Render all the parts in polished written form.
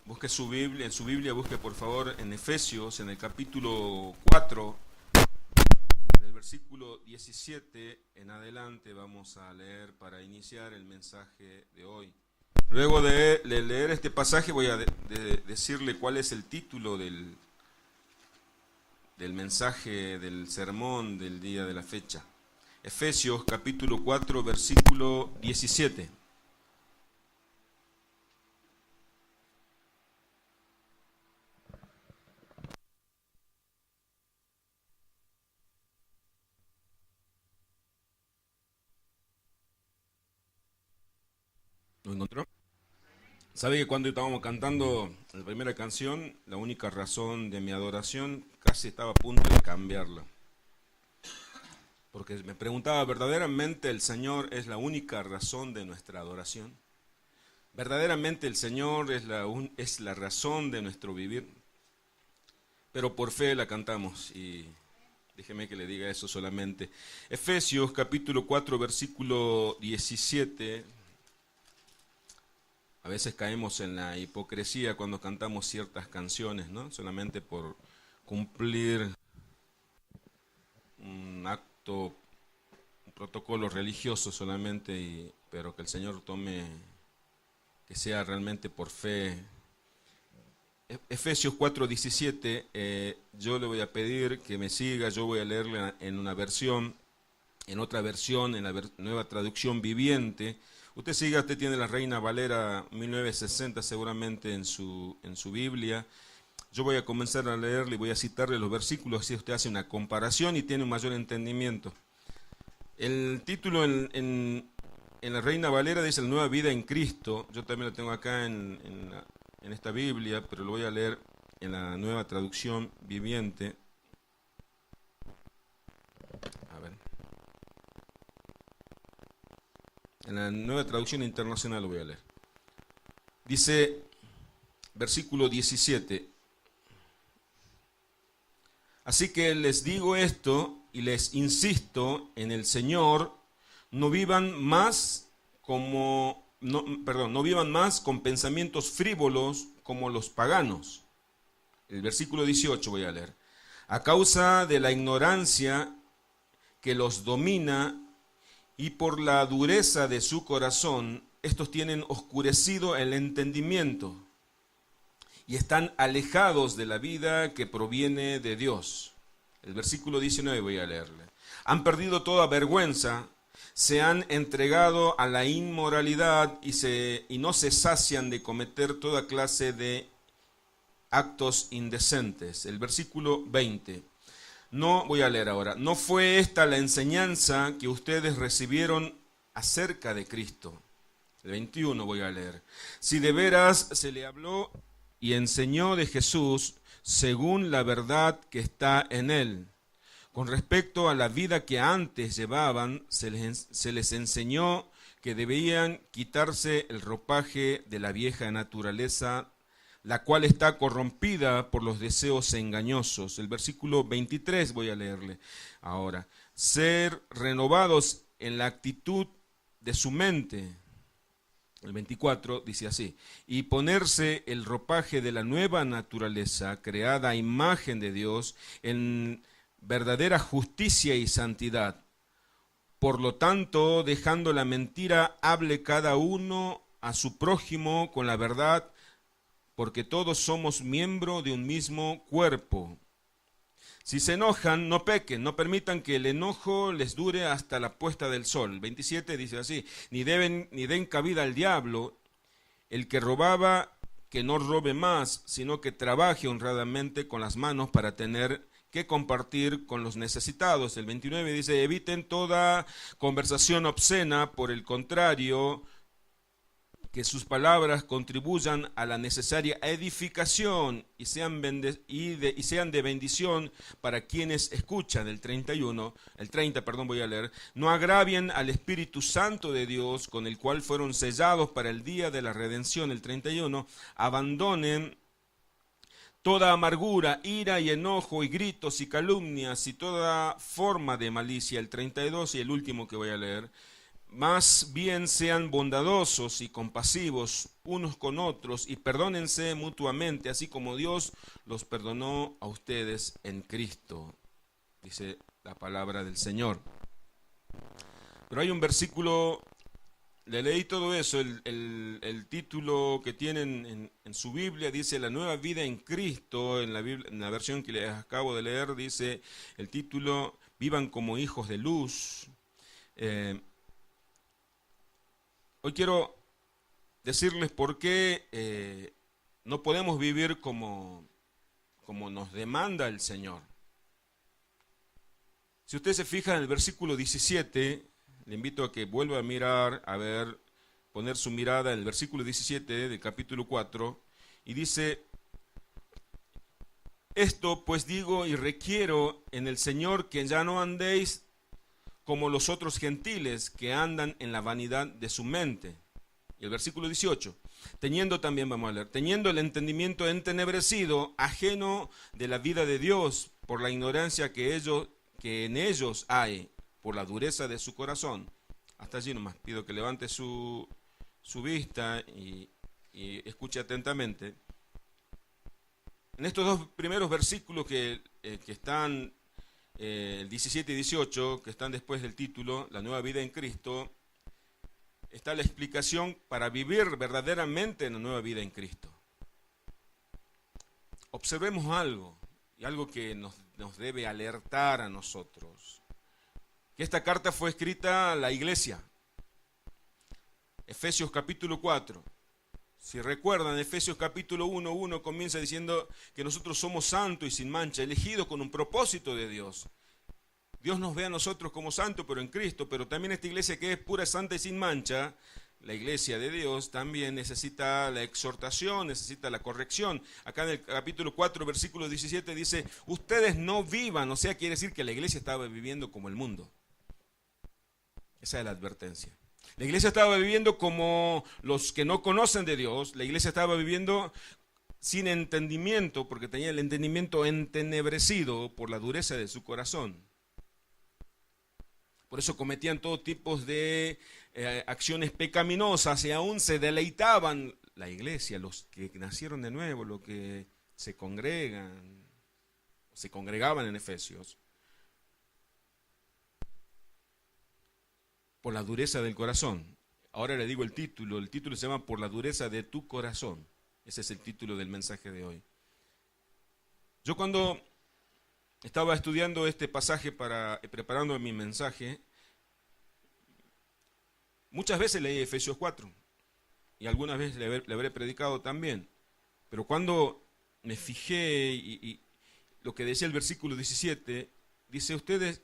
busque su Biblia, en su Biblia busque por favor en Efesios, en el capítulo 4, del versículo 17 en adelante vamos a leer para iniciar el mensaje de hoy. Luego de leer este pasaje voy a decirle cuál es el título del mensaje del sermón del día de la fecha. Efesios capítulo 4, versículo 17. ¿Lo encontró? ¿Sabe que cuando estábamos cantando la primera canción, la única razón de mi adoración, casi estaba a punto de cambiarla? Porque me preguntaba, ¿verdaderamente el Señor es la única razón de nuestra adoración? ¿Verdaderamente el Señor es la razón de nuestro vivir? Pero por fe la cantamos y déjeme que le diga eso solamente. Efesios capítulo 4, versículo 17. A veces caemos en la hipocresía cuando cantamos ciertas canciones, ¿no? Solamente por cumplir un acto, un protocolo religioso solamente, pero que el Señor tome, que sea realmente por fe. Efesios 4:17, yo le voy a pedir que me siga, yo voy a leerle en una versión, en otra versión, en la nueva traducción viviente. Usted siga, usted tiene la Reina Valera 1960 seguramente en su Biblia. Yo voy a comenzar a leerle y voy a citarle los versículos, así usted hace una comparación y tiene un mayor entendimiento. El título en la Reina Valera dice la nueva vida en Cristo. Yo también lo tengo acá en esta Biblia, pero lo voy a leer en la nueva traducción viviente. A ver. En la nueva traducción internacional lo voy a leer. Dice, versículo 17. Así que les digo esto y les insisto en el Señor, no vivan más con pensamientos frívolos como los paganos. El versículo 18 voy a leer. A causa de la ignorancia que los domina y por la dureza de su corazón, estos tienen oscurecido el entendimiento y están alejados de la vida que proviene de Dios. El versículo 19 voy a leerle. Han perdido toda vergüenza, se han entregado a la inmoralidad y no se sacian de cometer toda clase de actos indecentes. El versículo 20. No, voy a leer ahora. ¿No fue esta la enseñanza que ustedes recibieron acerca de Cristo? El 21 voy a leer. Si de veras se le habló y enseñó de Jesús según la verdad que está en él. Con respecto a la vida que antes llevaban, se les enseñó que debían quitarse el ropaje de la vieja naturaleza, la cual está corrompida por los deseos engañosos. El versículo 23 voy a leerle ahora. Ser renovados en la actitud de su mente. El 24 dice así. Y ponerse el ropaje de la nueva naturaleza, creada a imagen de Dios, en verdadera justicia y santidad. Por lo tanto, dejando la mentira, hable cada uno a su prójimo con la verdad, porque todos somos miembros de un mismo cuerpo. Si se enojan, no pequen, no permitan que el enojo les dure hasta la puesta del sol. 27 dice así, ni den cabida al diablo. El que robaba, que no robe más, sino que trabaje honradamente con las manos para tener que compartir con los necesitados. El 29 dice, eviten toda conversación obscena, por el contrario, que sus palabras contribuyan a la necesaria edificación y sean de bendición para quienes escuchan. El 30 voy a leer. No agravien al Espíritu Santo de Dios, con el cual fueron sellados para el día de la redención. El 31, abandonen toda amargura, ira y enojo y gritos y calumnias y toda forma de malicia. El 32 y el último que voy a leer. más bien sean bondadosos y compasivos unos con otros y perdónense mutuamente, así como Dios los perdonó a ustedes en Cristo, dice la palabra del Señor. Pero hay un versículo, le leí todo eso, el título que tienen en su Biblia dice la nueva vida en Cristo, en la versión que les acabo de leer dice el título, vivan como hijos de luz. Hoy quiero decirles por qué no podemos vivir como nos demanda el Señor. Si usted se fija en el versículo 17, le invito a que vuelva a mirar, poner su mirada en el versículo 17 del capítulo 4, y dice, esto pues digo y requiero en el Señor que ya no andéis como los otros gentiles que andan en la vanidad de su mente. Y el versículo 18, teniendo el entendimiento entenebrecido, ajeno de la vida de Dios, por la ignorancia que en ellos hay, por la dureza de su corazón. Hasta allí nomás, pido que levante su vista y escuche atentamente. En estos dos primeros versículos que están, el 17 y 18, que están después del título, La nueva vida en Cristo, está la explicación para vivir verdaderamente en la nueva vida en Cristo. Observemos algo, y algo que nos debe alertar a nosotros, que esta carta fue escrita a la iglesia. Efesios capítulo 4. Si recuerdan, Efesios capítulo 1 comienza diciendo que nosotros somos santos y sin mancha, elegidos con un propósito de Dios. Dios nos ve a nosotros como santos, pero en Cristo, pero también esta iglesia que es pura, santa y sin mancha, la iglesia de Dios, también necesita la exhortación, necesita la corrección. Acá en el capítulo 4, versículo 17 dice, ustedes no vivan, o sea, quiere decir que la iglesia estaba viviendo como el mundo. Esa es la advertencia. La iglesia estaba viviendo como los que no conocen de Dios, la iglesia estaba viviendo sin entendimiento, porque tenía el entendimiento entenebrecido por la dureza de su corazón. Por eso cometían todo tipo de acciones pecaminosas y aún se deleitaban la iglesia, los que nacieron de nuevo, los que se congregaban en Efesios, por la dureza del corazón. Ahora le digo el título se llama Por la dureza de tu corazón. Ese es el título del mensaje de hoy. Yo cuando estaba estudiando este pasaje preparando mi mensaje, muchas veces leí Efesios 4 y algunas veces le habré predicado también, pero cuando me fijé y lo que decía el versículo 17, dice ustedes,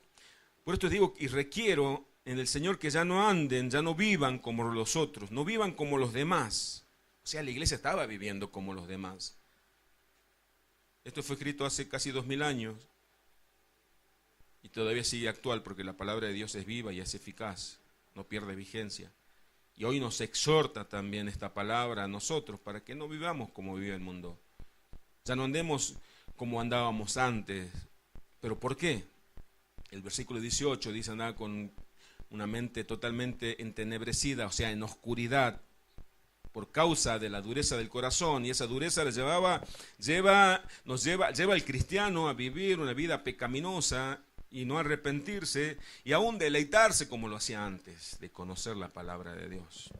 por esto digo y requiero en el Señor que ya no anden, ya no vivan como los otros, no vivan como los demás. O sea, la iglesia estaba viviendo como los demás. Esto fue escrito hace casi 2000 años y todavía sigue actual porque la palabra de Dios es viva y es eficaz, no pierde vigencia. Y hoy nos exhorta también esta palabra a nosotros para que no vivamos como vive el mundo. Ya no andemos como andábamos antes. ¿Pero por qué? El versículo 18 dice andar con una mente totalmente entenebrecida, o sea, en oscuridad, por causa de la dureza del corazón, y esa dureza lleva al cristiano a vivir una vida pecaminosa y no arrepentirse y aún deleitarse como lo hacía antes de conocer la palabra de Dios.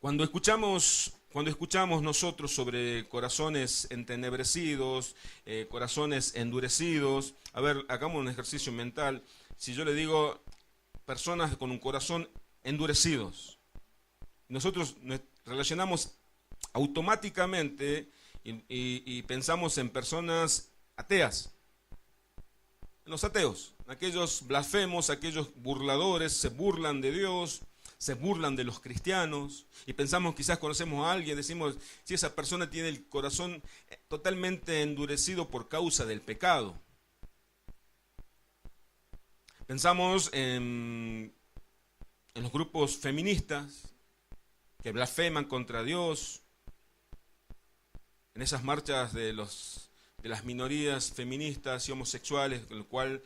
Cuando escuchamos nosotros sobre corazones entenebrecidos, corazones endurecidos, a ver, hagamos un ejercicio mental. Si yo le digo personas con un corazón endurecidos, nosotros nos relacionamos automáticamente y pensamos en personas ateas. Los ateos, aquellos blasfemos, aquellos burladores, se burlan de Dios, se burlan de los cristianos y pensamos, quizás conocemos a alguien, decimos, si esa persona tiene el corazón totalmente endurecido por causa del pecado. Pensamos en los grupos feministas que blasfeman contra Dios, en esas marchas de las minorías feministas y homosexuales, con el cual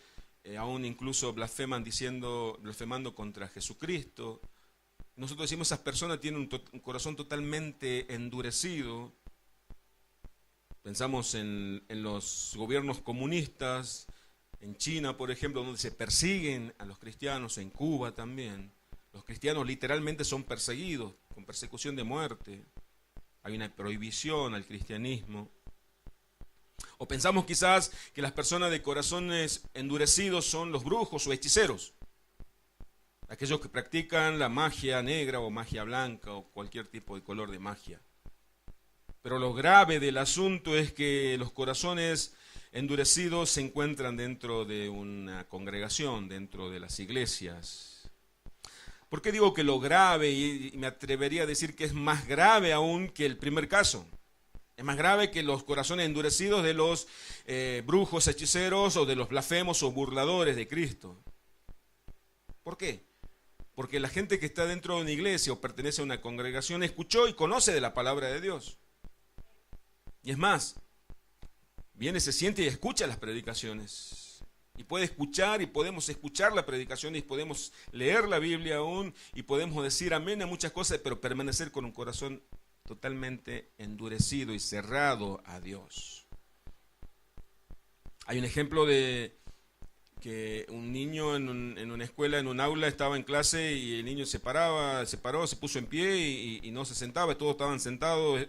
aún incluso blasfemando contra Jesucristo. Nosotros decimos, esas personas tienen un corazón totalmente endurecido. Pensamos en los gobiernos comunistas, en China, por ejemplo, donde se persiguen a los cristianos, en Cuba también. Los cristianos literalmente son perseguidos, con persecución de muerte. Hay una prohibición al cristianismo. O pensamos quizás que las personas de corazones endurecidos son los brujos o hechiceros, aquellos que practican la magia negra o magia blanca o cualquier tipo de color de magia. Pero lo grave del asunto es que los corazones endurecidos se encuentran dentro de una congregación, dentro de las iglesias. ¿Por qué digo que lo grave? Y me atrevería a decir que es más grave aún que el primer caso. Es más grave que los corazones endurecidos de los brujos, hechiceros o de los blasfemos o burladores de Cristo. ¿Por qué? Porque la gente que está dentro de una iglesia o pertenece a una congregación escuchó y conoce de la palabra de Dios. Y es más, viene, se siente y escucha las predicaciones. Y puede escuchar y podemos escuchar la predicación y podemos leer la Biblia aún y podemos decir amén a muchas cosas, pero permanecer con un corazón totalmente endurecido y cerrado a Dios. Hay un ejemplo de que un niño en una escuela, en un aula, estaba en clase y el niño se paró, se puso en pie y no se sentaba, todos estaban sentados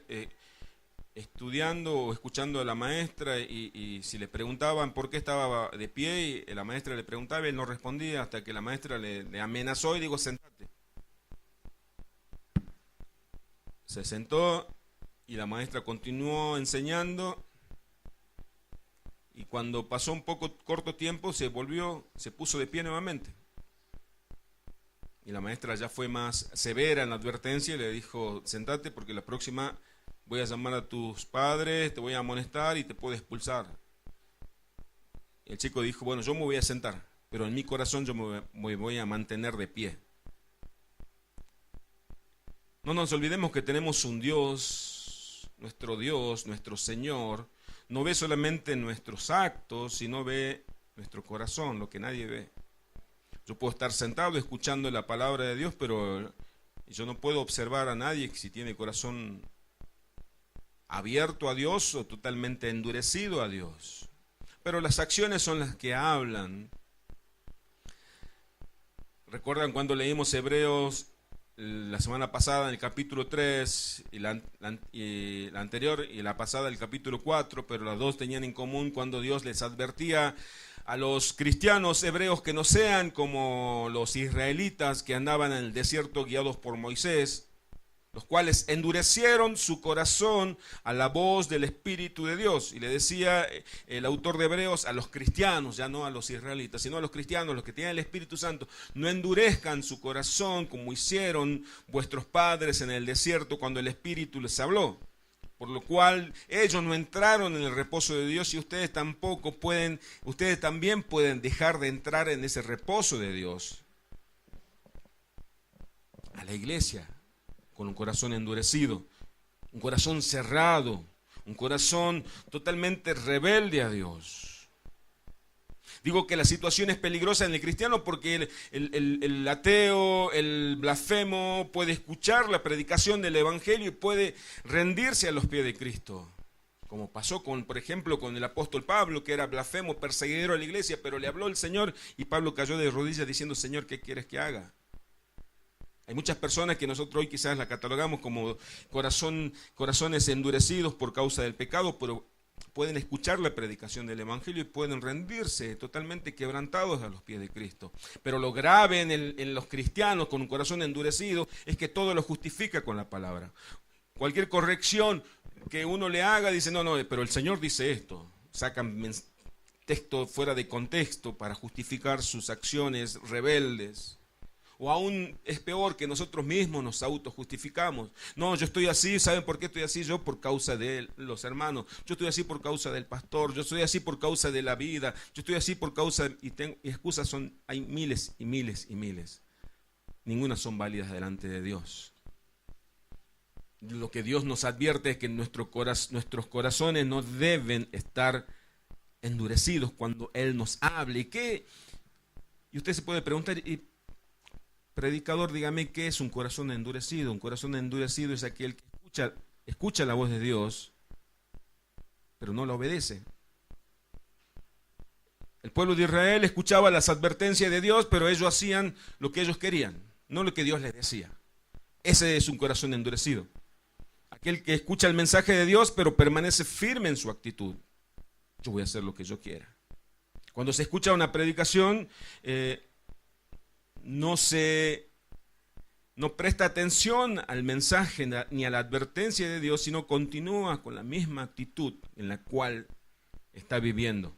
estudiando o escuchando a la maestra y si le preguntaban por qué estaba de pie, y la maestra le preguntaba y él no respondía hasta que la maestra le amenazó y dijo, sentate. Se sentó y la maestra continuó enseñando y cuando pasó un poco corto tiempo se puso de pie nuevamente. Y la maestra ya fue más severa en la advertencia y le dijo, sentate porque la próxima voy a llamar a tus padres, te voy a amonestar y te puedo expulsar. Y el chico dijo, bueno, yo me voy a sentar, pero en mi corazón yo me voy a mantener de pie. No nos olvidemos que tenemos un Dios, nuestro Señor, no ve solamente nuestros actos, sino ve nuestro corazón, lo que nadie ve. Yo puedo estar sentado escuchando la palabra de Dios, pero yo no puedo observar a nadie si tiene corazón abierto a Dios o totalmente endurecido a Dios. Pero las acciones son las que hablan. ¿Recuerdan cuando leímos Hebreos la semana pasada en el capítulo 3 y la anterior y la pasada el capítulo 4, pero las dos tenían en común cuando Dios les advertía a los cristianos hebreos que no sean como los israelitas que andaban en el desierto guiados por Moisés, los cuales endurecieron su corazón a la voz del Espíritu de Dios. Y le decía el autor de Hebreos a los cristianos, ya no a los israelitas, sino a los cristianos, los que tienen el Espíritu Santo, no endurezcan su corazón como hicieron vuestros padres en el desierto cuando el Espíritu les habló. Por lo cual ellos no entraron en el reposo de Dios y ustedes también pueden dejar de entrar en ese reposo de Dios. A la iglesia, con un corazón endurecido, un corazón cerrado, un corazón totalmente rebelde a Dios. Digo que la situación es peligrosa en el cristiano porque el ateo, el blasfemo puede escuchar la predicación del evangelio y puede rendirse a los pies de Cristo. Como pasó por ejemplo, con el apóstol Pablo, que era blasfemo, perseguidor de la iglesia, pero le habló el Señor y Pablo cayó de rodillas diciendo, Señor, ¿qué quieres que haga? Hay muchas personas que nosotros hoy quizás la catalogamos como corazones endurecidos por causa del pecado, pero pueden escuchar la predicación del evangelio y pueden rendirse totalmente quebrantados a los pies de Cristo. Pero lo grave en los cristianos con un corazón endurecido es que todo lo justifica con la palabra. Cualquier corrección que uno le haga dice, no, pero el Señor dice esto. Sacan texto fuera de contexto para justificar sus acciones rebeldes. O aún es peor que nosotros mismos nos autojustificamos. No, yo estoy así, ¿saben por qué estoy así? Yo por causa de los hermanos, yo estoy así por causa del pastor, yo estoy así por causa de la vida, yo estoy así por causa, y excusas hay miles y miles y miles. Ninguna son válidas delante de Dios. Lo que Dios nos advierte es que nuestros corazones no deben estar endurecidos cuando Él nos hable. Y usted se puede preguntar, y predicador, dígame, ¿qué es un corazón endurecido? Un corazón endurecido es aquel que escucha la voz de Dios, pero no la obedece. El pueblo de Israel escuchaba las advertencias de Dios, pero ellos hacían lo que ellos querían, no lo que Dios les decía. Ese es un corazón endurecido. Aquel que escucha el mensaje de Dios, pero permanece firme en su actitud. Yo voy a hacer lo que yo quiera. Cuando se escucha una predicación, no presta atención al mensaje ni a la advertencia de Dios, sino continúa con la misma actitud en la cual está viviendo,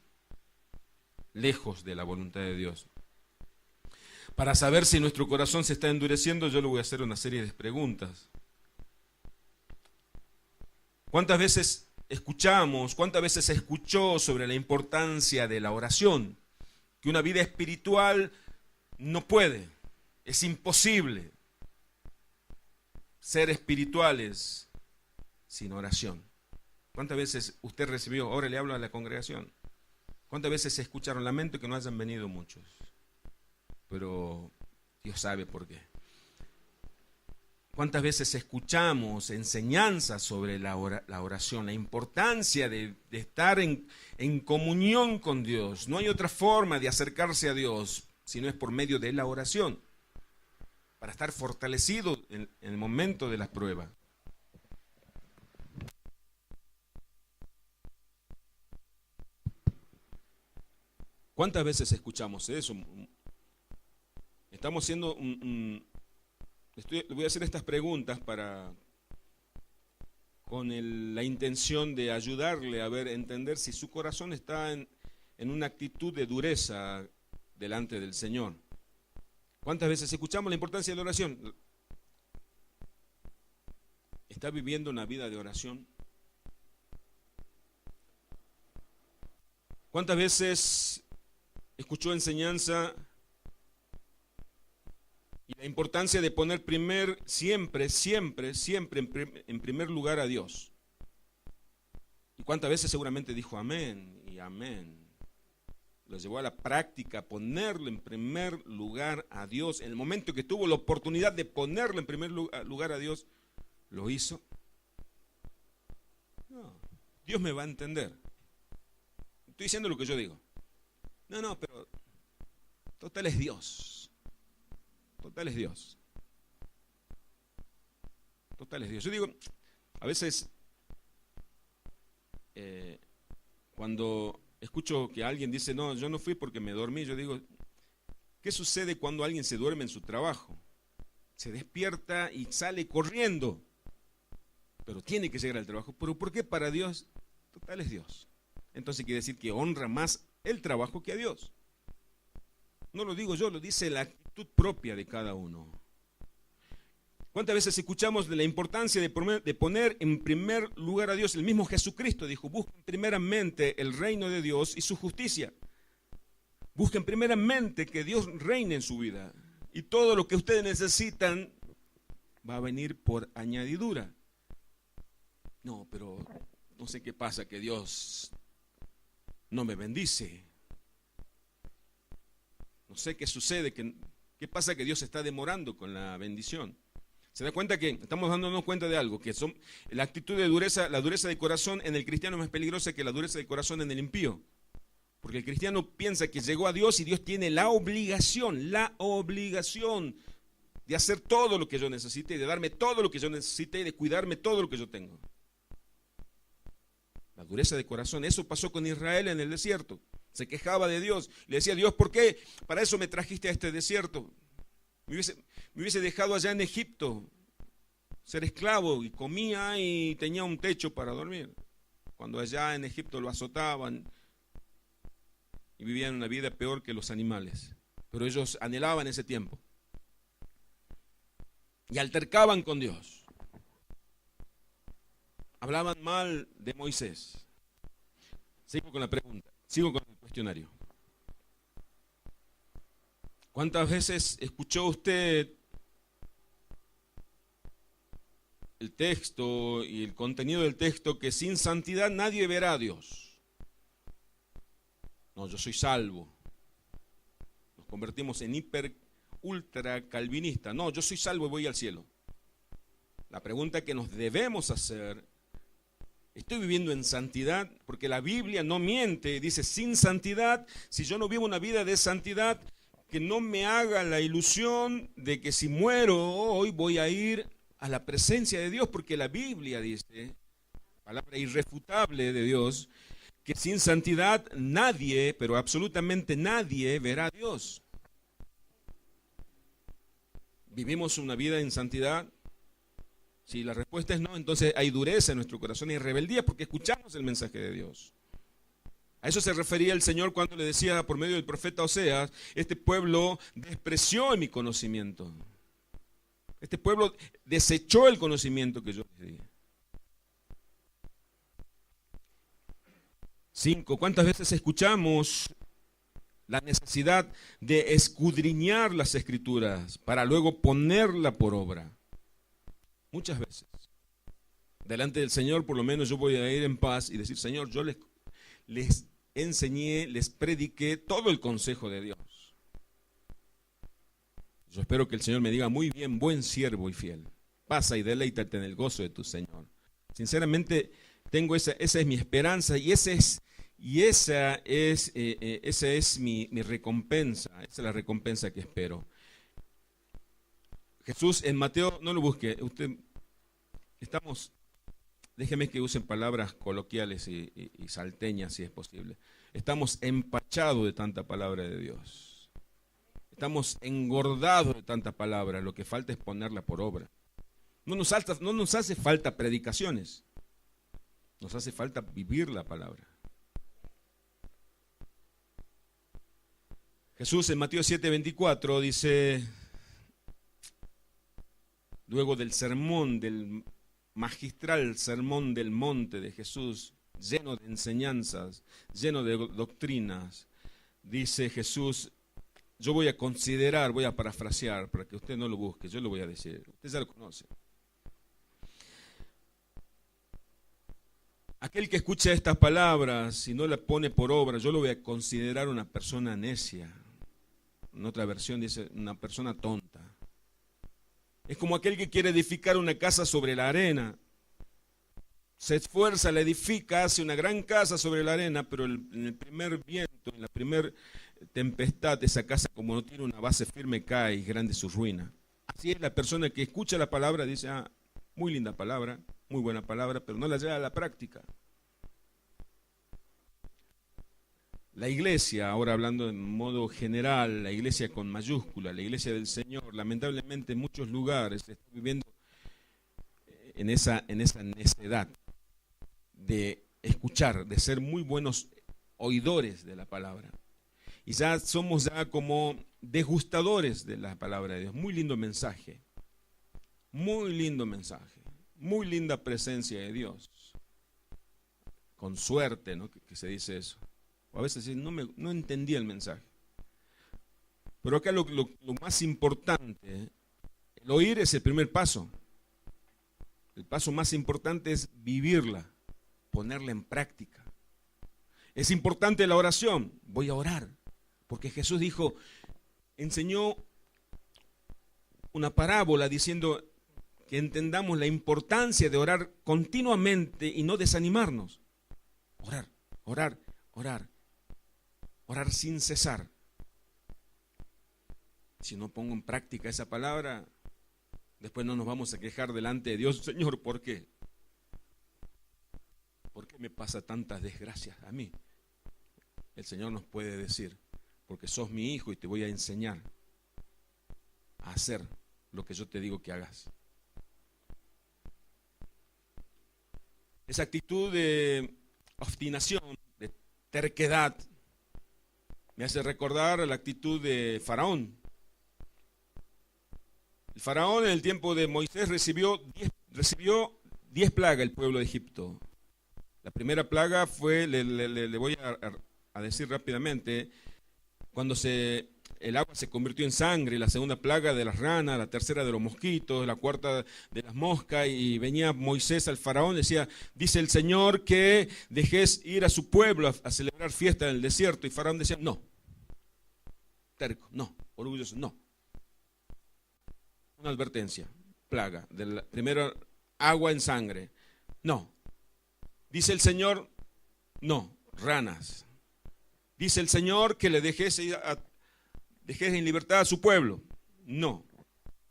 lejos de la voluntad de Dios. Para saber si nuestro corazón se está endureciendo, yo le voy a hacer una serie de preguntas. ¿Cuántas veces se escuchó sobre la importancia de la oración? Que una vida espiritual no puede, es imposible ser espirituales sin oración. ¿Cuántas veces usted recibió? Ahora le hablo a la congregación. ¿Cuántas veces se escucharon? Lamento que no hayan venido muchos, pero Dios sabe por qué. ¿Cuántas veces escuchamos enseñanzas sobre la oración, la importancia de estar en comunión con Dios? No hay otra forma de acercarse a Dios si no es por medio de la oración, para estar fortalecido en el momento de las pruebas. ¿Cuántas veces escuchamos eso? Estamos haciendo le voy a hacer estas preguntas con la intención de ayudarle a entender si su corazón está en una actitud de dureza delante del Señor. ¿Cuántas veces escuchamos la importancia de la oración? ¿Está viviendo una vida de oración? ¿Cuántas veces escuchó enseñanza y la importancia de poner siempre en primer lugar a Dios? ¿Y cuántas veces seguramente dijo amén y amén? Lo llevó a la práctica, ponerle en primer lugar a Dios. En el momento que tuvo la oportunidad de ponerle en primer lugar a Dios, ¿lo hizo? No, Dios me va a entender. Estoy diciendo lo que yo digo. No, pero total es Dios. Total es Dios. Total es Dios. Yo digo, a veces, cuando escucho que alguien dice, no, yo no fui porque me dormí, yo digo, ¿qué sucede cuando alguien se duerme en su trabajo? Se despierta y sale corriendo, pero tiene que llegar al trabajo. ¿Pero por qué para Dios? Total es Dios. Entonces quiere decir que honra más el trabajo que a Dios. No lo digo yo, lo dice la actitud propia de cada uno. ¿Cuántas veces escuchamos de la importancia de poner en primer lugar a Dios? El mismo Jesucristo dijo, busquen primeramente el reino de Dios y su justicia. Busquen primeramente que Dios reine en su vida. Y todo lo que ustedes necesitan va a venir por añadidura. No, pero no sé qué pasa, que Dios no me bendice. No sé qué sucede, qué pasa, que Dios está demorando con la bendición. ¿Se da cuenta que estamos dándonos cuenta de algo? Que la actitud de dureza, la dureza de corazón en el cristiano es más peligrosa que la dureza de corazón en el impío. Porque el cristiano piensa que llegó a Dios y Dios tiene la obligación de hacer todo lo que yo necesite, y de darme todo lo que yo necesite, y de cuidarme todo lo que yo tengo. La dureza de corazón, eso pasó con Israel en el desierto. Se quejaba de Dios, le decía, Dios, ¿por qué para eso me trajiste a este desierto? Me hubiese dejado allá en Egipto ser esclavo, y comía y tenía un techo para dormir. Cuando allá en Egipto lo azotaban y vivían una vida peor que los animales. Pero ellos anhelaban ese tiempo y altercaban con Dios. Hablaban mal de Moisés. Sigo con la pregunta, sigo con el cuestionario. ¿Cuántas veces escuchó usted el texto y el contenido del texto que sin santidad nadie verá a Dios? No, yo soy salvo. Nos convertimos en ultra calvinista. No, yo soy salvo y voy al cielo. La pregunta que nos debemos hacer: ¿estoy viviendo en santidad? Porque la Biblia no miente, dice sin santidad. Si yo no vivo una vida de santidad, que no me haga la ilusión de que si muero hoy voy a ir a la presencia de Dios, porque la Biblia dice, palabra irrefutable de Dios, que sin santidad nadie, pero absolutamente nadie, verá a Dios. ¿Vivimos una vida en santidad? Si la respuesta es no, entonces hay dureza en nuestro corazón y rebeldía porque escuchamos el mensaje de Dios. A eso se refería el Señor cuando le decía por medio del profeta Oseas: este pueblo despreció mi conocimiento. Este pueblo desechó el conocimiento que yo les di. 5. ¿Cuántas veces escuchamos la necesidad de escudriñar las Escrituras para luego ponerla por obra? Muchas veces. Delante del Señor, por lo menos yo voy a ir en paz y decir: Señor, yo les enseñé, les prediqué todo el consejo de Dios. Yo espero que el Señor me diga: muy bien, buen siervo y fiel. Pasa y deleítate en el gozo de tu Señor. Sinceramente, esa es mi esperanza y esa es mi recompensa. Esa es la recompensa que espero. Jesús en Mateo, no lo busque, déjeme que usen palabras coloquiales y salteñas si es posible. Estamos empachados de tanta palabra de Dios. Estamos engordados de tanta palabra, lo que falta es ponerla por obra. No nos hace falta predicaciones, nos hace falta vivir la palabra. Jesús en Mateo 7:24 dice, luego del sermón, del magistral sermón del monte de Jesús, lleno de enseñanzas, lleno de doctrinas, dice Jesús: yo voy a parafrasear para que usted no lo busque, yo lo voy a decir, usted ya lo conoce. Aquel que escucha estas palabras y no las pone por obra, yo lo voy a considerar una persona necia. En otra versión dice una persona tonta. Es como aquel que quiere edificar una casa sobre la arena. Se esfuerza, la edifica, hace una gran casa sobre la arena, pero en el primer viento, en la primera tempestad, esa casa, como no tiene una base firme, cae y grande su ruina. Así es la persona que escucha la palabra, dice: muy linda palabra, muy buena palabra, pero no la lleva a la práctica. La iglesia, ahora hablando en modo general, la iglesia con mayúscula, la iglesia del Señor, lamentablemente en muchos lugares está viviendo en esa necedad de escuchar, de ser muy buenos oidores de la palabra. Y ya somos como degustadores de la palabra de Dios. Muy lindo mensaje, muy linda presencia de Dios. Con suerte, ¿no? que se dice eso. O a veces no entendí el mensaje. Pero acá lo más importante, el oír es el primer paso. El paso más importante es vivirla, ponerla en práctica. Es importante la oración. Voy a orar, porque Jesús enseñó una parábola diciendo que entendamos la importancia de orar continuamente y no desanimarnos. Orar sin cesar. Si no pongo en práctica esa palabra, después no nos vamos a quejar delante de Dios: Señor, ¿por qué? ¿Por qué me pasa tantas desgracias a mí? El Señor nos puede decir: porque sos mi hijo y te voy a enseñar a hacer lo que yo te digo que hagas. Esa actitud de obstinación, de terquedad, me hace recordar la actitud de Faraón. El Faraón en el tiempo de Moisés recibió 10 plagas el pueblo de Egipto. La primera plaga fue, le voy a decir rápidamente, cuando se el agua se convirtió en sangre, la segunda plaga de las ranas, la tercera de los mosquitos, la cuarta de las moscas, y venía Moisés al faraón, decía, dice el Señor que dejes ir a su pueblo a celebrar fiesta en el desierto, y faraón decía, no, terco, no, orgulloso, no. Una advertencia, plaga, primero agua en sangre, no. Dice el Señor, no, ranas. Dice el Señor que le dejes en libertad a su pueblo. No.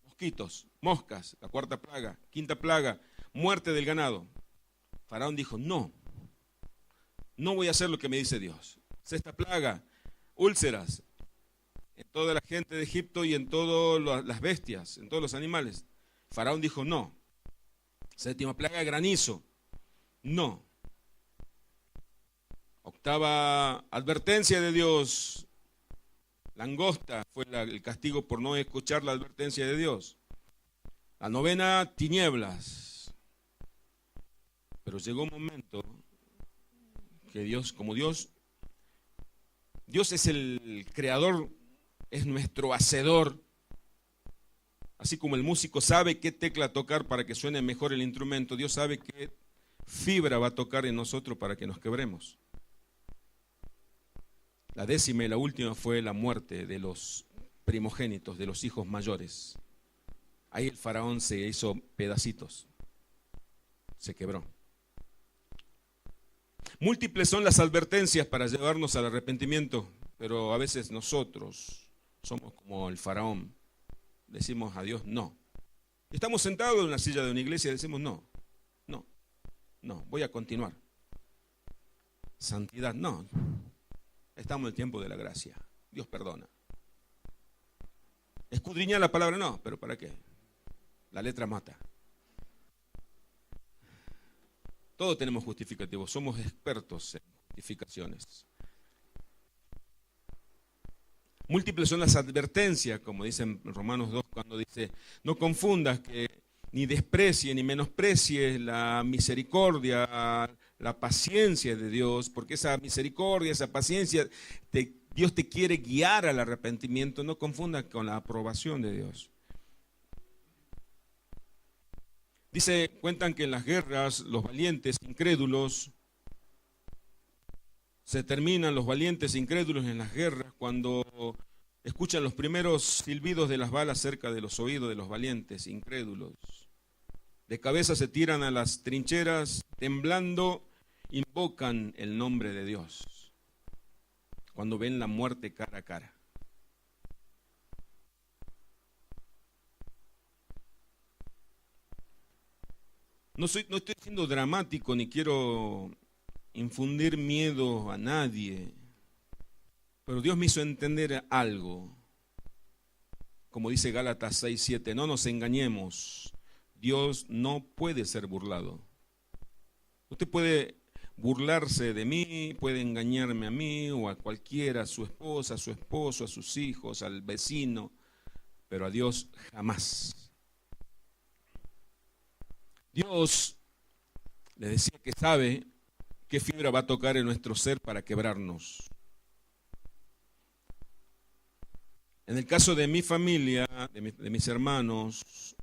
Mosquitos, moscas, la cuarta plaga, quinta plaga, muerte del ganado. Faraón dijo, no voy a hacer lo que me dice Dios. Sexta plaga, úlceras, en toda la gente de Egipto y en todas las bestias, en todos los animales. Faraón dijo, no. Séptima plaga, granizo. No. Octava advertencia de Dios, langosta, fue el castigo por no escuchar la advertencia de Dios. La novena, tinieblas. Pero llegó un momento que Dios es el creador, es nuestro hacedor. Así como el músico sabe qué tecla tocar para que suene mejor el instrumento, Dios sabe qué fibra va a tocar en nosotros para que nos quebremos. La décima y la última fue la muerte de los primogénitos, de los hijos mayores. Ahí el faraón se hizo pedacitos, se quebró. Múltiples son las advertencias para llevarnos al arrepentimiento, pero a veces nosotros somos como el faraón, decimos a Dios no. Estamos sentados en una silla de una iglesia y decimos no, voy a continuar. Santidad, no. Estamos en el tiempo de la gracia. Dios perdona. Escudriñar la palabra, no, pero ¿para qué? La letra mata. Todos tenemos justificativos, somos expertos en justificaciones. Múltiples son las advertencias, como dice en Romanos 2, cuando dice, no confundas que ni desprecies ni menosprecies la misericordia, la paciencia de Dios, porque esa misericordia, esa paciencia, Dios te quiere guiar al arrepentimiento, no confundas con la aprobación de Dios. Dice, cuentan que en las guerras los valientes incrédulos, se terminan los valientes incrédulos en las guerras cuando escuchan los primeros silbidos de las balas cerca de los oídos de los valientes incrédulos. De cabeza se tiran a las trincheras, temblando, invocan el nombre de Dios. Cuando ven la muerte cara a cara. No estoy siendo dramático ni quiero infundir miedo a nadie, pero Dios me hizo entender algo. Como dice Gálatas 6:7, no nos engañemos, Dios no puede ser burlado. Usted puede burlarse de mí, puede engañarme a mí o a cualquiera, a su esposa, a su esposo, a sus hijos, al vecino, pero a Dios jamás. Dios le decía que sabe qué fibra va a tocar en nuestro ser para quebrarnos. En el caso de mi familia, de mis hermanos,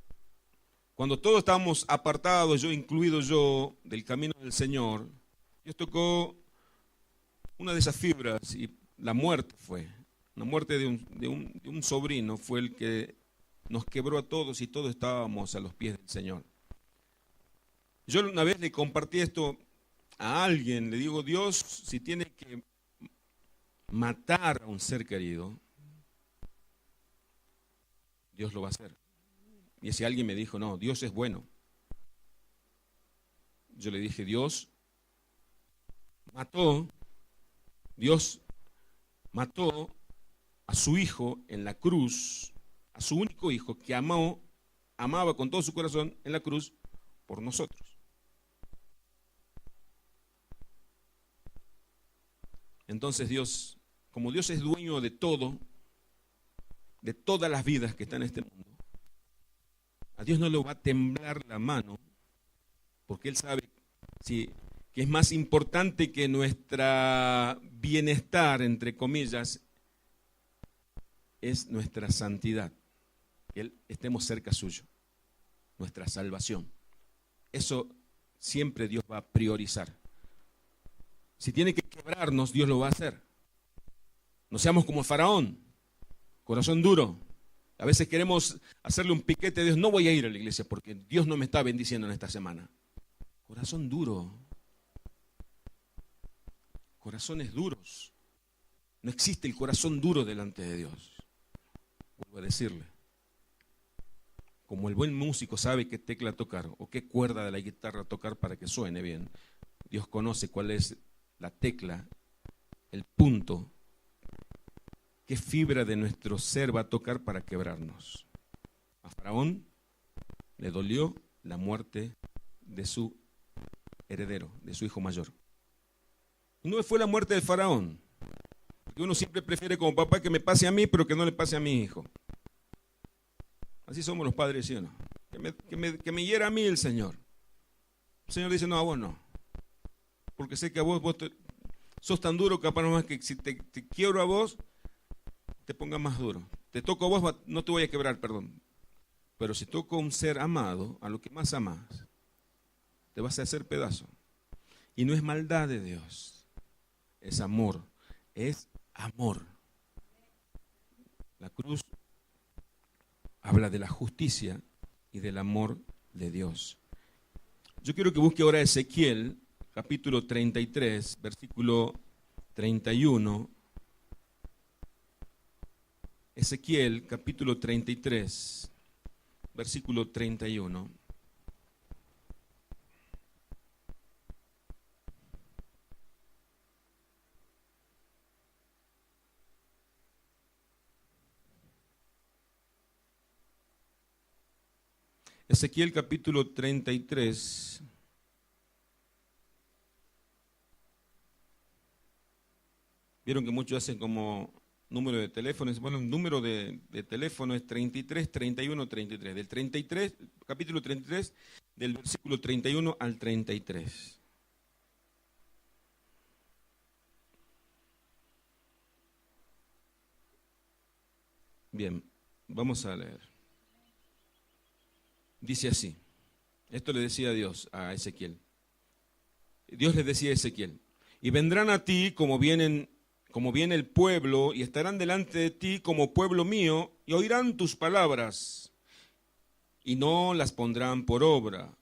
cuando todos estábamos apartados, yo incluido yo, del camino del Señor, Dios tocó una de esas fibras y la muerte fue. La muerte de un sobrino fue el que nos quebró a todos y todos estábamos a los pies del Señor. Yo una vez le compartí esto a alguien, le digo, Dios, si tiene que matar a un ser querido, Dios lo va a hacer. Y ese alguien me dijo, no, Dios es bueno. Yo le dije, Dios mató a su hijo en la cruz, a su único hijo que amaba con todo su corazón en la cruz por nosotros. Entonces Dios, como Dios es dueño de todo, de todas las vidas que están en este mundo, a Dios no le va a temblar la mano, porque Él sabe que es más importante que nuestra bienestar, entre comillas, es nuestra santidad, que estemos cerca suyo, nuestra salvación. Eso siempre Dios va a priorizar. Si tiene que quebrarnos, Dios lo va a hacer. No seamos como el faraón, corazón duro. A veces queremos hacerle un piquete a Dios, no voy a ir a la iglesia porque Dios no me está bendiciendo en esta semana. Corazón duro. Corazones duros. No existe el corazón duro delante de Dios. Vuelvo a decirle. Como el buen músico sabe qué tecla tocar o qué cuerda de la guitarra tocar para que suene bien, Dios conoce cuál es la tecla, el punto, qué fibra de nuestro ser va a tocar para quebrarnos. A Faraón le dolió la muerte de su heredero, de su hijo mayor. Y no fue la muerte del faraón, porque uno siempre prefiere como papá que me pase a mí, pero que no le pase a mi hijo. Así somos los padres, ¿sí o no? Que me hiera a mí el Señor. El Señor dice, no, a vos no. Porque sé que a vos sos tan duro, capaz nomás que si te quiebro a vos, te ponga más duro. Te toco a vos, no te voy a quebrar, perdón. Pero si toco a un ser amado, a lo que más amas, te vas a hacer pedazo. Y no es maldad de Dios, es amor, es amor. La cruz habla de la justicia y del amor de Dios. Yo quiero que busque ahora Ezequiel, capítulo 33, versículo 31. Ezequiel, capítulo 33, versículo 31. Ezequiel capítulo 33. Vieron que muchos hacen como número de teléfonos. Bueno, el número de teléfono es 33, 31, 33. Del 33, capítulo 33, del versículo 31 al 33. Bien, vamos a leer. Dice así, esto le decía Dios a Ezequiel. Dios le decía a Ezequiel, y vendrán a ti como viene el pueblo, y estarán delante de ti como pueblo mío, y oirán tus palabras, y no las pondrán por obra.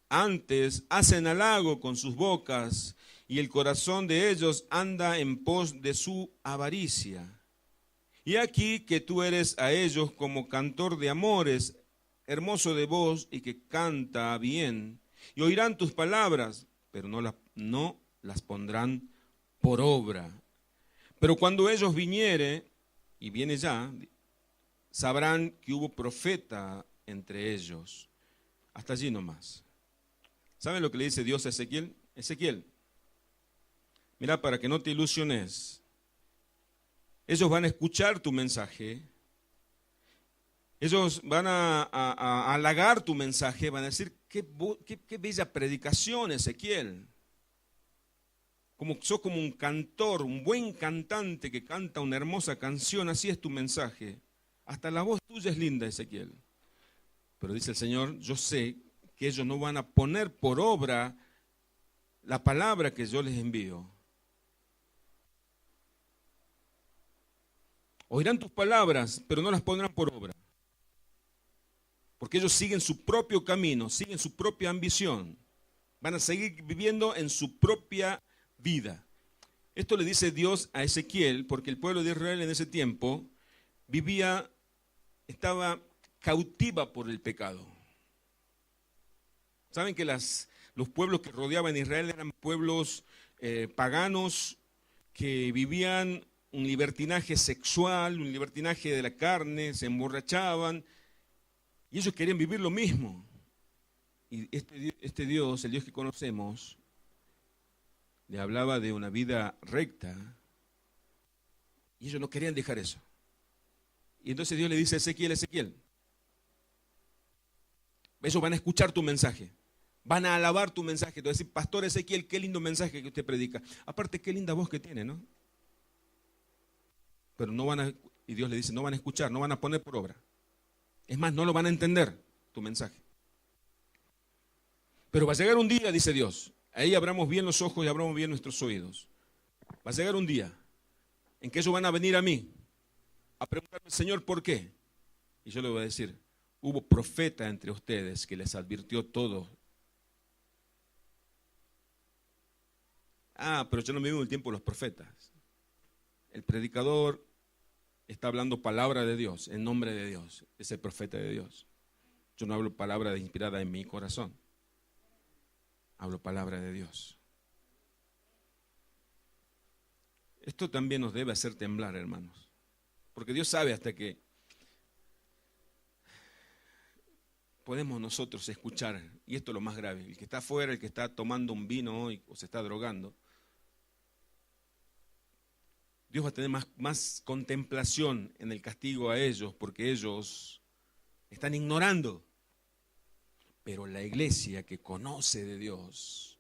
Antes hacen halago con sus bocas, y el corazón de ellos anda en pos de su avaricia. Y aquí que tú eres a ellos como cantor de amores, hermoso de voz y que canta bien, y oirán tus palabras, pero no las pondrán por obra. Pero cuando ellos viniere, y viene ya, sabrán que hubo profeta entre ellos. Hasta allí nomás. ¿Saben lo que le dice Dios a Ezequiel? Ezequiel, mira, para que no te ilusiones, ellos van a escuchar tu mensaje. Ellos van a halagar tu mensaje, van a decir, qué bella predicación, Ezequiel. Sos como un cantor, un buen cantante que canta una hermosa canción, así es tu mensaje. Hasta la voz tuya es linda, Ezequiel. Pero dice el Señor, yo sé que ellos no van a poner por obra la palabra que yo les envío. Oirán tus palabras, pero no las pondrán por obra. Porque ellos siguen su propio camino, siguen su propia ambición. Van a seguir viviendo en su propia vida. Esto le dice Dios a Ezequiel, porque el pueblo de Israel en ese tiempo estaba cautiva por el pecado. Saben que los pueblos que rodeaban a Israel eran pueblos paganos que vivían un libertinaje sexual, un libertinaje de la carne, se emborrachaban. Y ellos querían vivir lo mismo. Y este Dios, el Dios que conocemos, le hablaba de una vida recta. Y ellos no querían dejar eso. Y entonces Dios le dice a Ezequiel, ellos van a escuchar tu mensaje. Van a alabar tu mensaje. Te van a decir, Pastor Ezequiel, qué lindo mensaje que usted predica. Aparte, qué linda voz que tiene, ¿no? Pero no van a y Dios le dice, no van a escuchar, no van a poner por obra. Es más, no lo van a entender tu mensaje. Pero va a llegar un día, dice Dios, ahí abramos bien los ojos y abramos bien nuestros oídos. Va a llegar un día en que ellos van a venir a mí a preguntarme, Señor, ¿por qué? Y yo le voy a decir, hubo profeta entre ustedes que les advirtió todo. Pero yo no vivo en el tiempo de los profetas. El predicador está hablando palabra de Dios, en nombre de Dios. Es el profeta de Dios. Yo no hablo palabra inspirada en mi corazón. Hablo palabra de Dios. Esto también nos debe hacer temblar, hermanos. Porque Dios sabe hasta que podemos nosotros escuchar, y esto es lo más grave, el que está afuera, el que está tomando un vino hoy o se está drogando, Dios va a tener más contemplación en el castigo a ellos, porque ellos están ignorando. Pero la iglesia que conoce de Dios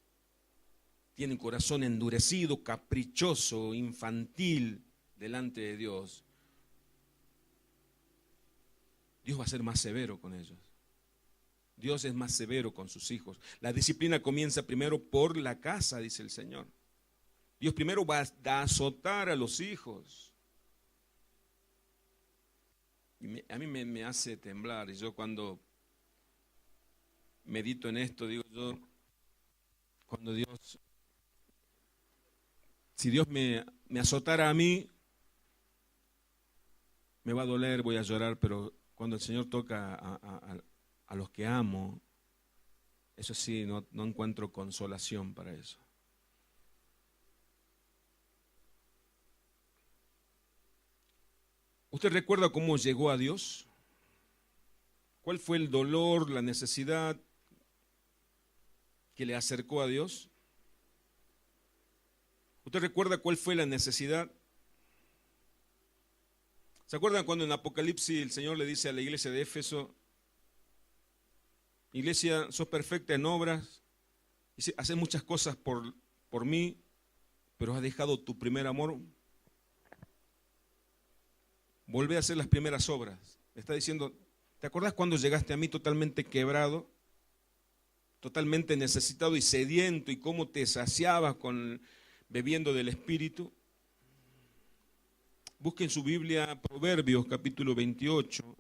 tiene un corazón endurecido, caprichoso, infantil delante de Dios. Dios va a ser más severo con ellos. Dios es más severo con sus hijos. La disciplina comienza primero por la casa, dice el Señor. Dios primero va a azotar a los hijos. Y a mí me hace temblar. Y yo cuando medito en esto, digo yo, si Dios me azotara a mí, me va a doler, voy a llorar, pero cuando el Señor toca a los que amo, eso sí, no encuentro consolación para eso. ¿Usted recuerda cómo llegó a Dios? ¿Cuál fue el dolor, la necesidad que le acercó a Dios? ¿Usted recuerda cuál fue la necesidad? ¿Se acuerdan cuando en Apocalipsis el Señor le dice a la iglesia de Éfeso, iglesia, sos perfecta en obras, haces muchas cosas por mí, pero has dejado tu primer amor? Volvé a hacer las primeras obras. Le está diciendo, ¿te acordás cuando llegaste a mí totalmente quebrado, totalmente necesitado y sediento, y cómo te saciabas bebiendo del Espíritu? Busquen su Biblia, Proverbios capítulo 28,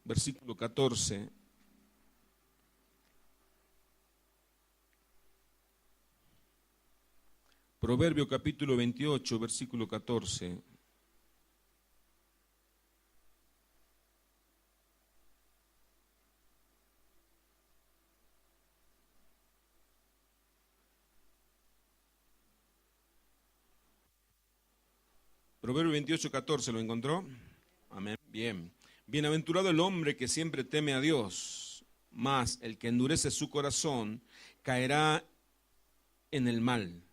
versículo 14. Proverbio capítulo 28, versículo 14. Proverbio 28, 14, ¿lo encontró? Amén. Bien. Bienaventurado el hombre que siempre teme a Dios, mas el que endurece su corazón caerá en el mal.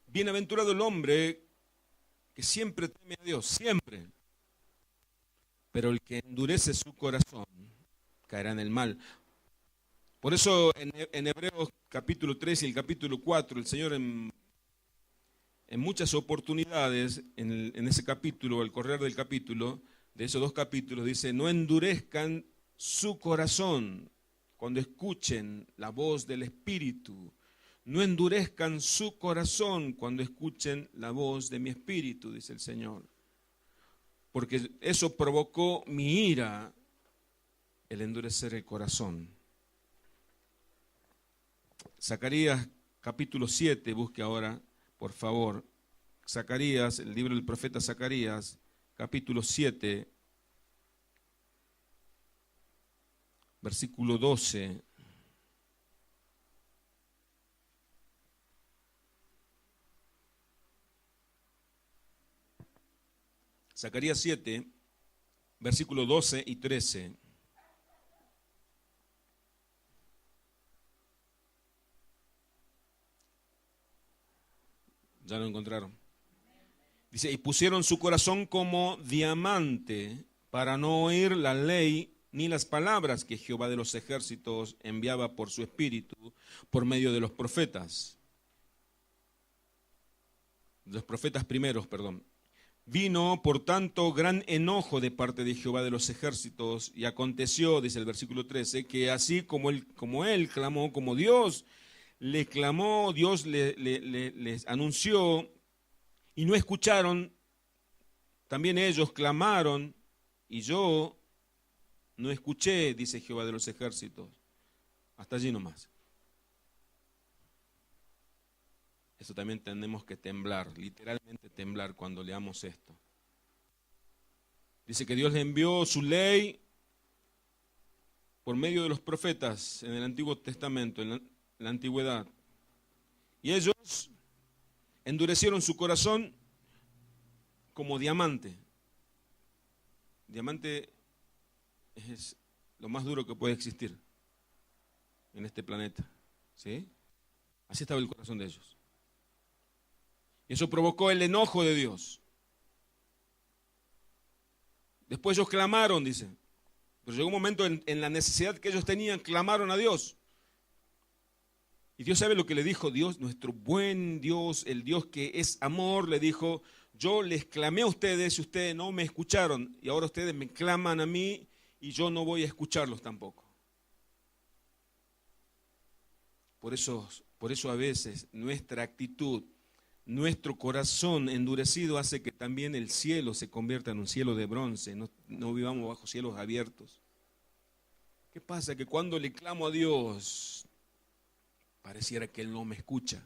Bienaventurado el hombre que siempre teme a Dios, siempre. Pero el que endurece su corazón caerá en el mal. Por eso en Hebreos capítulo 3 y el capítulo 4, el Señor en muchas oportunidades, en ese capítulo, al correr del capítulo, de esos dos capítulos, dice, no endurezcan su corazón cuando escuchen la voz del Espíritu. No endurezcan su corazón cuando escuchen la voz de mi Espíritu, dice el Señor. Porque eso provocó mi ira, el endurecer el corazón. Zacarías capítulo 7, busque ahora, por favor. Zacarías, el libro del profeta Zacarías, capítulo 7, versículo 12. Zacarías 7, versículo 12 y 13. Ya lo encontraron. Dice, y pusieron su corazón como diamante para no oír la ley ni las palabras que Jehová de los ejércitos enviaba por su espíritu por medio de los profetas. Los profetas primeros, perdón. Vino, por tanto, gran enojo de parte de Jehová de los ejércitos, y aconteció, dice el versículo 13, que así como él clamó, como Dios le clamó, Dios les anunció, y no escucharon, también ellos clamaron, y yo no escuché, dice Jehová de los ejércitos. Hasta allí nomás. Eso también tenemos que temblar, literalmente temblar cuando leamos esto. Dice que Dios le envió su ley por medio de los profetas en el Antiguo Testamento, en la antigüedad. Y ellos endurecieron su corazón como diamante. Diamante es lo más duro que puede existir en este planeta. ¿Sí? Así estaba el corazón de ellos. Y eso provocó el enojo de Dios. Después ellos clamaron, dice. Pero llegó un momento en la necesidad que ellos tenían, clamaron a Dios. Y Dios sabe lo que le dijo Dios, nuestro buen Dios, el Dios que es amor, le dijo, yo les clamé a ustedes y ustedes no me escucharon. Y ahora ustedes me claman a mí y yo no voy a escucharlos tampoco. Por eso a veces nuestra actitud, nuestro corazón endurecido hace que también el cielo se convierta en un cielo de bronce, no vivamos bajo cielos abiertos. ¿Qué pasa? Que cuando le clamo a Dios, pareciera que Él no me escucha,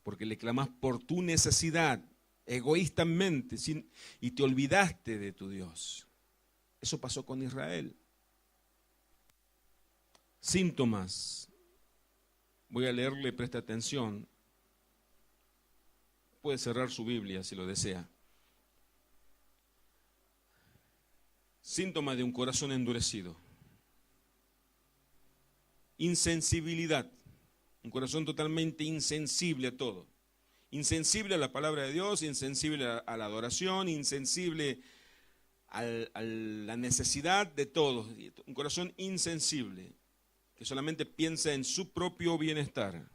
porque le clamas por tu necesidad, egoístamente, y te olvidaste de tu Dios. Eso pasó con Israel. Síntomas. Voy a leerle, presta atención. Puede cerrar su Biblia si lo desea. Síntomas de un corazón endurecido. Insensibilidad. Un corazón totalmente insensible a todo. Insensible a la palabra de Dios, insensible a la adoración, insensible a la necesidad de todos. Un corazón insensible, que solamente piensa en su propio bienestar.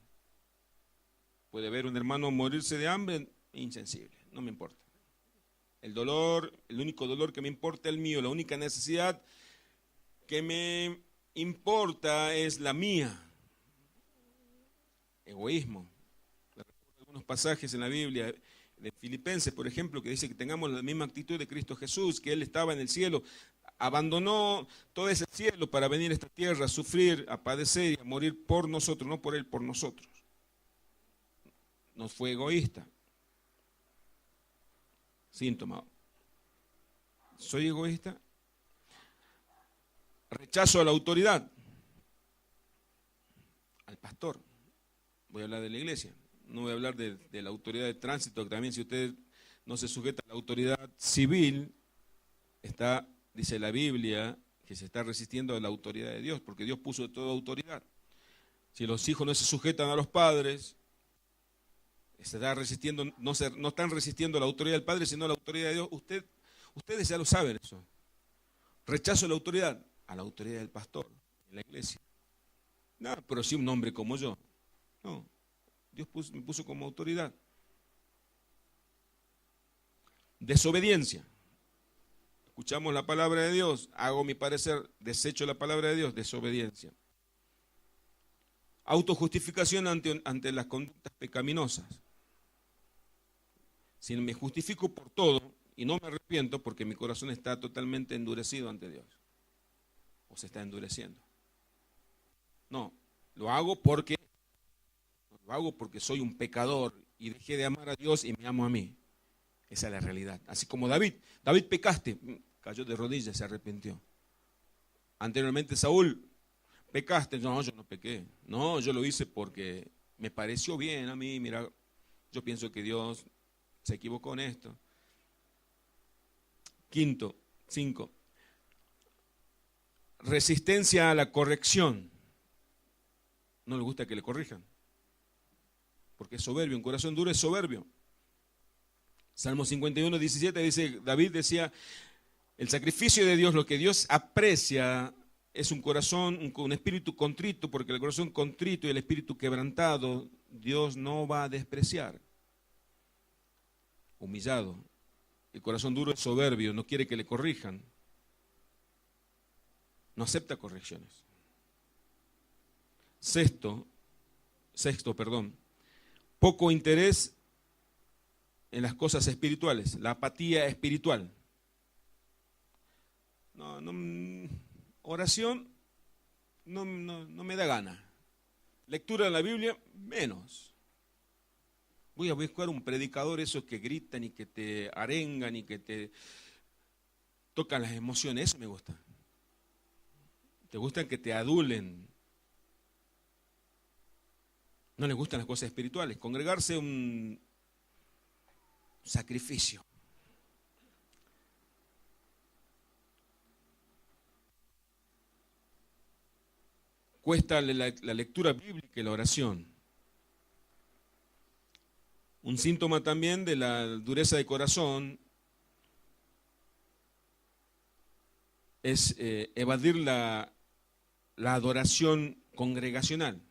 Puede ver un hermano morirse de hambre, insensible, no me importa. El dolor, el único dolor que me importa es el mío, la única necesidad que me importa es la mía. Egoísmo. Algunos pasajes en la Biblia, de Filipenses, por ejemplo, que dice que tengamos la misma actitud de Cristo Jesús, que Él estaba en el cielo, abandonó todo ese cielo para venir a esta tierra a sufrir, a padecer y a morir por nosotros, no por Él, por nosotros. No fue egoísta. Síntoma. ¿Soy egoísta? Rechazo a la autoridad. Al pastor. Voy a hablar de la iglesia. No voy a hablar de la autoridad de tránsito, que también si usted no se sujeta a la autoridad civil, está, dice la Biblia, que se está resistiendo a la autoridad de Dios, porque Dios puso toda autoridad. Si los hijos no se sujetan a los padres, se está resistiendo, no están resistiendo a la autoridad del Padre, sino a la autoridad de Dios. Ustedes ya lo saben eso. Rechazo la autoridad, a la autoridad del pastor en la iglesia. No, pero sí un hombre como yo. No, Dios me puso como autoridad. Desobediencia. Escuchamos la palabra de Dios, hago mi parecer, desecho la palabra de Dios, desobediencia. Autojustificación ante las conductas pecaminosas. Si me justifico por todo y no me arrepiento porque mi corazón está totalmente endurecido ante Dios. O se está endureciendo. No, lo hago porque soy un pecador y dejé de amar a Dios y me amo a mí. Esa es la realidad. Así como David pecaste, cayó de rodillas, se arrepintió. Anteriormente Saúl, pecaste, no, yo no pequé. No, yo lo hice porque me pareció bien a mí, mira, yo pienso que Dios se equivocó en esto. 5. Resistencia a la corrección. No le gusta que le corrijan. Porque es soberbio, un corazón duro es soberbio. Salmo 51, 17 dice, David decía, el sacrificio de Dios, lo que Dios aprecia es un corazón, un espíritu contrito, porque el corazón contrito y el espíritu quebrantado, Dios no va a despreciar. humillado. El corazón duro es soberbio, no quiere que le corrijan. No acepta correcciones. Sexto, poco interés en las cosas espirituales, la apatía espiritual. Oración no me da gana. Lectura de la Biblia, menos. Voy a buscar un predicador, esos que gritan y que te arengan y que te tocan las emociones, eso me gusta. Te gustan que te adulen. No les gustan las cosas espirituales. Congregarse es un sacrificio. Cuesta la lectura bíblica y la oración. Un síntoma también de la dureza de corazón es evadir la adoración congregacional.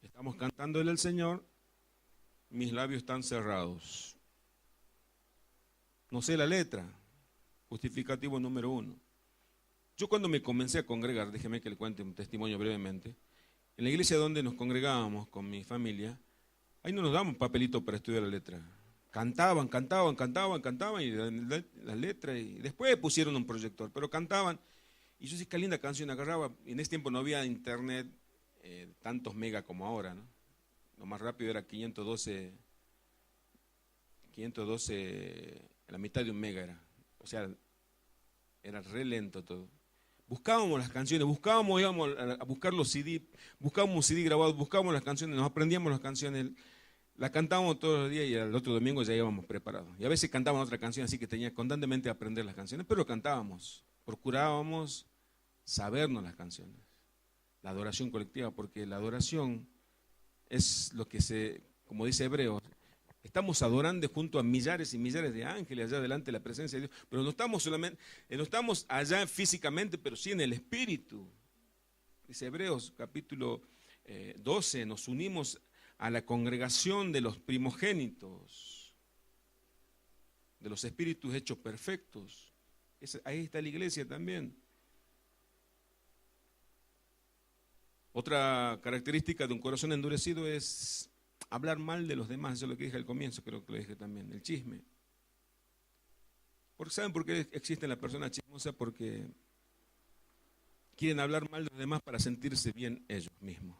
Estamos cantándole al Señor, mis labios están cerrados. No sé la letra, justificativo número 1. Yo cuando me comencé a congregar, déjeme que le cuente un testimonio brevemente, en la iglesia donde nos congregábamos con mi familia, ahí no nos daban papelito para estudiar la letra. Cantaban y las letras, y después pusieron un proyector, pero cantaban. Y yo sí, qué linda canción agarraba. En ese tiempo no había internet, tantos megas como ahora, ¿no? Lo más rápido era 512, la mitad de un mega era. O sea, era re lento todo. Buscábamos las canciones, íbamos a buscar los CD, buscábamos un CD grabado, buscábamos las canciones, nos aprendíamos las canciones, las cantábamos todos los días y el otro domingo ya íbamos preparados. Y a veces cantábamos otra canción, así que tenía constantemente que aprender las canciones, pero cantábamos, procurábamos sabernos las canciones. La adoración colectiva, porque la adoración es lo que como dice Hebreos, estamos adorando junto a millares y millares de ángeles allá delante de la presencia de Dios, pero no estamos allá físicamente, pero sí en el espíritu. Dice Hebreos capítulo 12, nos unimos a la congregación de los primogénitos, de los espíritus hechos perfectos. Ahí está la iglesia también. Otra característica de un corazón endurecido es hablar mal de los demás. Eso es lo que dije al comienzo, creo que lo dije también, el chisme. ¿Saben por qué existen las personas chismosas? Porque quieren hablar mal de los demás para sentirse bien ellos mismos.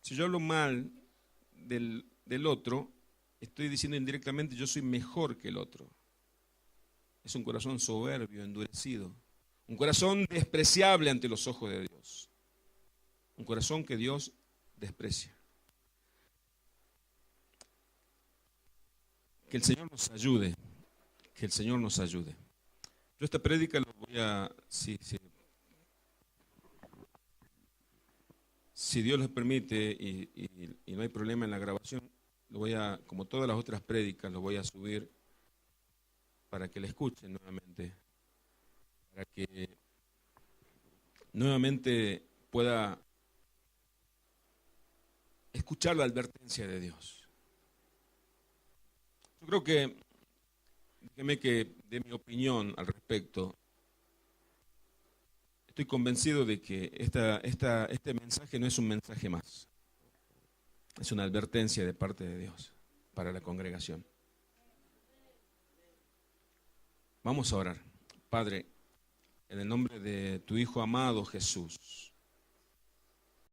Si yo hablo mal del otro, estoy diciendo indirectamente yo soy mejor que el otro. Es un corazón soberbio, endurecido. Un corazón despreciable ante los ojos de Dios. Un corazón que Dios desprecia. Que el Señor nos ayude. Que el Señor nos ayude. Yo esta prédica lo voy a, si Dios lo permite y no hay problema en la grabación, lo voy a, como todas las otras prédicas, lo voy a subir para que la escuchen nuevamente. Para que nuevamente pueda escuchar la advertencia de Dios. Yo creo que, déjeme que dé mi opinión al respecto. Estoy convencido de que este mensaje no es un mensaje más. Es una advertencia de parte de Dios para la congregación. Vamos a orar. Padre, en el nombre de tu Hijo amado Jesús,